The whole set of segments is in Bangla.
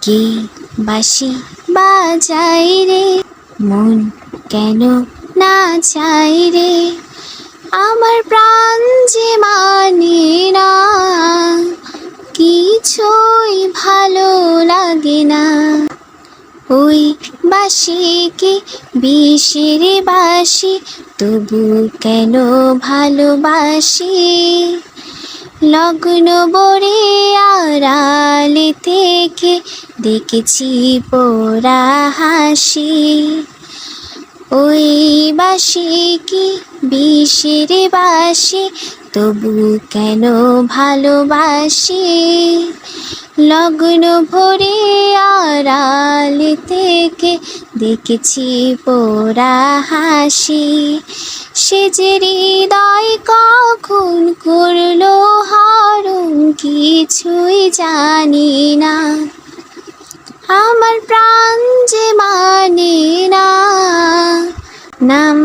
কে বাঁশি বাজায় রে, মন কেন না চাই রে, আমার প্রাণ যে মানে না, কিছুই ভালো লাগে না। ওই বাঁশিকে বিষের বাঁশি, তবু কেন ভালোবাসি, লগ্ন বরে আড়ালে থেকে দেখেছি পোড়া হাসি। ওই বাঁশিকে বিষের বাঁশি, তবু কেন ভালোবাসি, লগ্ন ভরে আড়ালে থেকে দেখেছি পোড়া হাসি। সে যে হৃদয় কখন করলো হরণ, কিছুই জানি না, আমার প্রাণ যে মানে না। নাম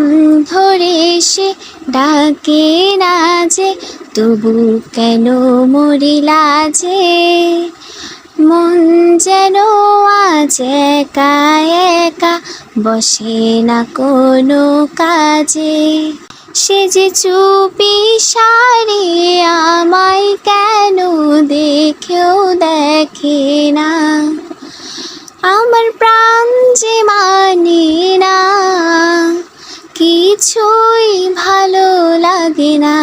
ধরে সে ডাকে না যে, তবু কেন মরি লাজে, মন যেন আজ একা একা, বসে না কোনো কাজে। সে যে চুপি সারে আমায় কেন দেখেও দেখে না, আমার প্রাণ যে মানে না, কিছুই ভালো লাগে না।